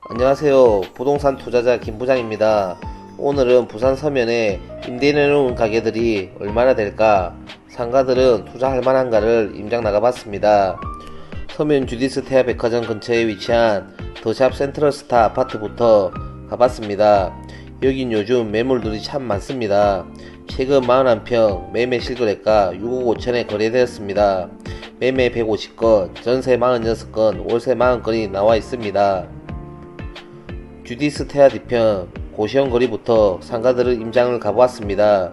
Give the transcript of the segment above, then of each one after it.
안녕하세요. 부동산 투자자 김부장입니다. 오늘은 부산 서면에 임대 내놓은 가게들이 얼마나 될까, 상가들은 투자할 만한가를 임장 나가봤습니다. 서면 주디스테아 백화점 근처에 위치한 더샵 센트럴스타 아파트부터 가봤습니다. 여긴 요즘 매물들이 참 많습니다. 최근 41평 매매 실거래가 6억 5천에 거래되었습니다. 매매 150건, 전세 46건, 월세 40건이 나와 있습니다. 주디스테아 뒤편 고시원 거리부터 상가들을 임장을 가보았습니다.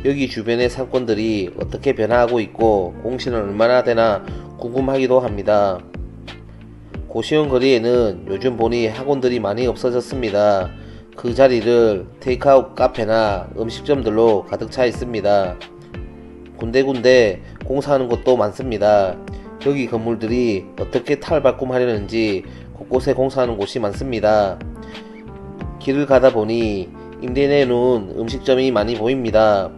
여기 주변의 상권들이 어떻게 변화하고 있고 공시는 얼마나 되나 궁금하기도 합니다. 고시원 거리에는 요즘 보니 학원들이 많이 없어졌습니다. 그 자리를 테이크아웃 카페나 음식점들로 가득 차 있습니다. 군데군데 공사하는 곳도 많습니다. 여기 건물들이 어떻게 탈바꿈하려는지 곳곳에 공사하는 곳이 많습니다. 길을 가다 보니 임대 내놓은 음식점이 많이 보입니다.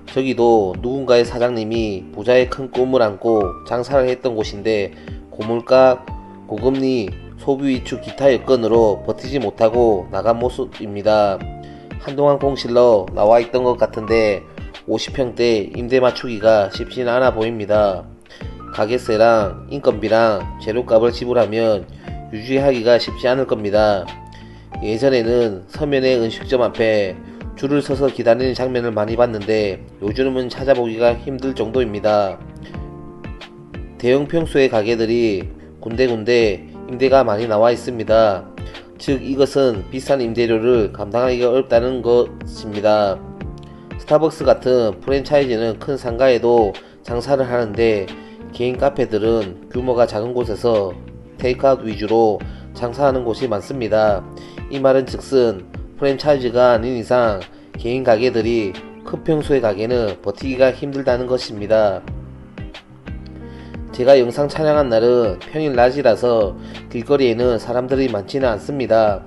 저기도 누군가의 사장님이 부자의 큰 꿈을 안고 장사를 했던 곳인데 고물가, 고금리, 소비 위축 기타 여건으로 버티지 못하고 나간 모습입니다. 한동안 공실러 나와 있던 것 같은데 50평대 임대 맞추기가 쉽지는 않아 보입니다. 가게세랑 인건비랑 재료값을 지불하면 유지하기가 쉽지 않을 겁니다. 예전에는 서면의 음식점 앞에 줄을 서서 기다리는 장면을 많이 봤는데 요즘은 찾아보기가 힘들 정도입니다. 대형 평수의 가게들이 군데군데 임대가 많이 나와 있습니다. 즉 이것은 비싼 임대료를 감당하기가 어렵다는 것입니다. 스타벅스 같은 프랜차이즈는 큰 상가에도 장사를 하는데 개인 카페들은 규모가 작은 곳에서 테이크아웃 위주로 장사하는 곳이 많습니다. 이 말은 즉슨 프랜차이즈가 아닌 이상 개인 가게들이 큰 평수의 가게는 버티기가 힘들다는 것입니다. 제가 영상 촬영한 날은 평일 낮이라서 길거리에는 사람들이 많지는 않습니다.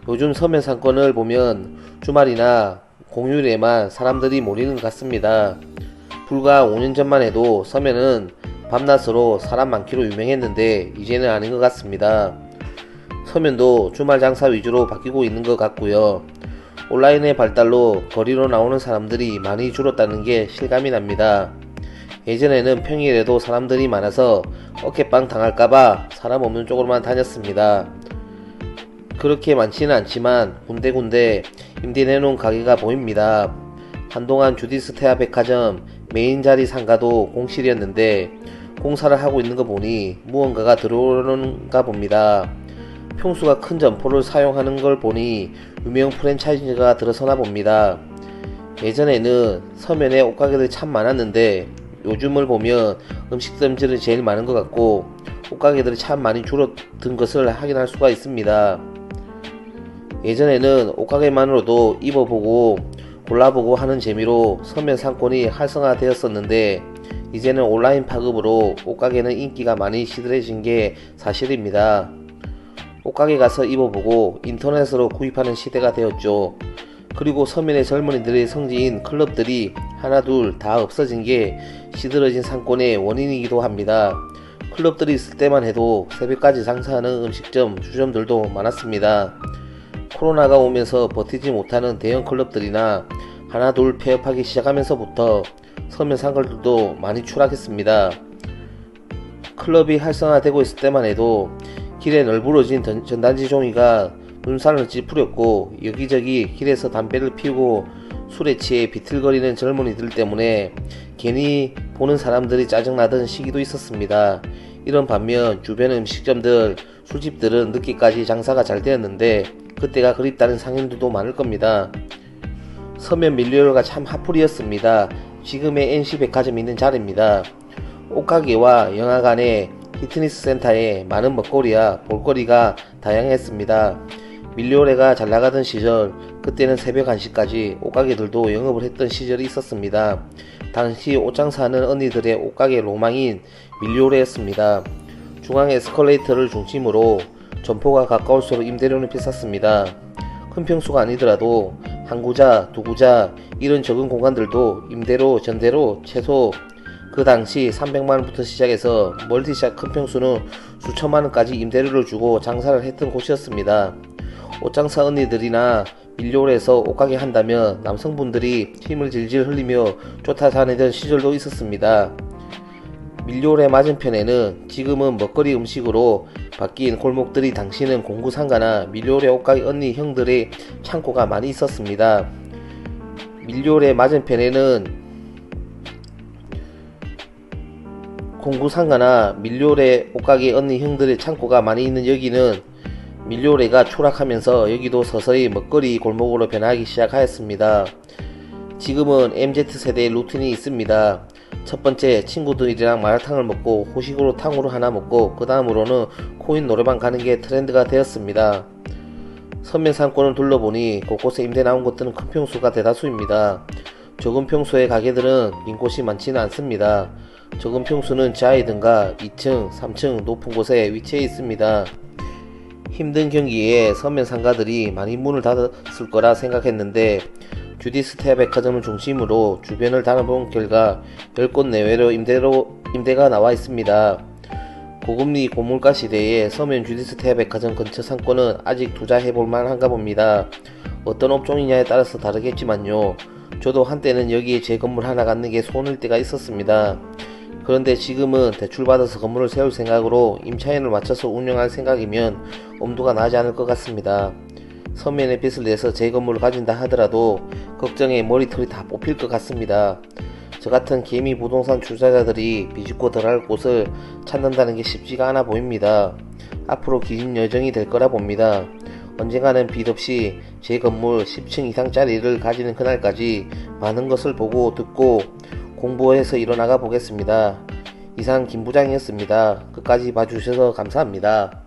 요즘 서면 상권을 보면 주말이나 공휴일에만 사람들이 몰리는 것 같습니다. 불과 5년 전만 해도 서면은 밤낮으로 사람 많기로 유명했는데 이제는 아닌 것 같습니다. 서면도 주말 장사 위주로 바뀌고 있는 것 같고요. 온라인의 발달로 거리로 나오는 사람들이 많이 줄었다는 게 실감이 납니다. 예전에는 평일에도 사람들이 많아서 어깨빵 당할까봐 사람 없는 쪽으로만 다녔습니다. 그렇게 많지는 않지만 군데군데 임대 내놓은 가게가 보입니다. 한동안 주디스테아 백화점 메인 자리 상가도 공실이었는데 공사를 하고 있는 거 보니 무언가가 들어오는가 봅니다. 평수가 큰 점포를 사용하는 걸 보니 유명 프랜차이즈가 들어서나 봅니다. 예전에는 서면에 옷가게들이 참 많았는데 요즘을 보면 음식점들이 제일 많은 것 같고 옷가게들이 참 많이 줄어든 것을 확인할 수가 있습니다. 예전에는 옷가게만으로도 입어보고 골라보고 하는 재미로 서면 상권이 활성화되었었는데 이제는 온라인 파급으로 옷가게는 인기가 많이 시들해진 게 사실입니다. 옷가게 가서 입어보고 인터넷으로 구입하는 시대가 되었죠. 그리고 서면의 젊은이들의 성지인 클럽들이 하나둘 다 없어진 게 시들어진 상권의 원인이기도 합니다. 클럽들이 있을 때만 해도 새벽까지 장사하는 음식점, 주점들도 많았습니다. 코로나가 오면서 버티지 못하는 대형 클럽들이나 하나둘 폐업하기 시작하면서부터 서면 상가들도 많이 추락했습니다. 클럽이 활성화되고 있을 때만 해도 길에 널브러진 전단지 종이가 눈살을 찌푸렸고 여기저기 길에서 담배를 피우고 술에 취해 비틀거리는 젊은이들 때문에 괜히 보는 사람들이 짜증나던 시기도 있었습니다. 이런 반면 주변 음식점들, 술집들은 늦게까지 장사가 잘 되었는데 그때가 그립다는 상인들도 많을 겁니다. 서면 밀리오가 참 핫플이었습니다. 지금의 NC백화점이 있는 자리입니다. 옷가게와 영화관에 피트니스 센터에 많은 먹거리와 볼거리가 다양했습니다. 밀리오레가 잘나가던 시절, 그때는 새벽 1시까지 옷가게들도 영업을 했던 시절이 있었습니다. 당시 옷장사하는 언니들의 옷가게 로망인 밀리오레였습니다. 중앙 에스컬레이터를 중심으로 점포가 가까울수록 임대료는 비쌌습니다. 큰 평수가 아니더라도 한 구자, 두 구자 이런 적은 공간들도 임대료, 전대로 최소 그 당시 300만원부터 시작해서 멀티샷 큰 평수는 수천만원까지 임대료를 주고 장사를 했던 곳이었습니다. 옷장사 언니들이나 밀려올에서 옷가게 한다면 남성분들이 힘을 질질 흘리며 쫓아다니던 시절도 있었습니다. 밀려올의 맞은편에는 지금은 먹거리 음식으로 바뀐 골목들이 당시는 공구상가나 밀려올의 옷가게 언니 형들의 창고가 많이 있었습니다. 밀려올의 맞은편에는 공구상가나 밀려올의 옷가게 언니 형들의 창고가 많이 있는 여기는 밀려올해가 추락하면서 여기도 서서히 먹거리 골목으로 변하기 시작하였습니다. 지금은 MZ세대의 루틴이 있습니다. 첫 번째, 친구들이랑 마라탕을 먹고 후식으로 탕후루 하나 먹고 그 다음으로는 코인 노래방 가는 게 트렌드가 되었습니다. 서면 상권을 둘러보니 곳곳에 임대 나온 곳들은 큰 평수가 대다수입니다. 적은 평수의 가게들은 빈 곳이 많지는 않습니다. 적은 평수는 지하이든가 2층, 3층 높은 곳에 위치해 있습니다. 힘든 경기에 서면 상가들이 많이 문을 닫았을 거라 생각했는데 주디스테아 백화점을 중심으로 주변을 다녀본 결과 10곳 내외로 임대가 나와 있습니다. 고금리 고물가 시대에 서면 주디스테아 백화점 근처 상권은 아직 투자해볼 만한가 봅니다. 어떤 업종이냐에 따라서 다르겠지만요. 저도 한때는 여기에 제 건물 하나 갖는 게 소원일 때가 있었습니다. 그런데 지금은 대출받아서 건물을 세울 생각으로 임차인을 맞춰서 운영할 생각이면 엄두가 나지 않을 것 같습니다. 서면에 빚을 내서 제 건물을 가진다 하더라도 걱정에 머리털이 다 뽑힐 것 같습니다. 저같은 개미 부동산 투자자들이 비집고 들어갈 곳을 찾는다는 게 쉽지가 않아 보입니다. 앞으로 긴 여정이 될 거라 봅니다. 언젠가는 빚 없이 제 건물 10층 이상짜리를 가지는 그날까지 많은 것을 보고 듣고 공부해서 일어나가 보겠습니다. 이상 김부장이었습니다. 끝까지 봐주셔서 감사합니다.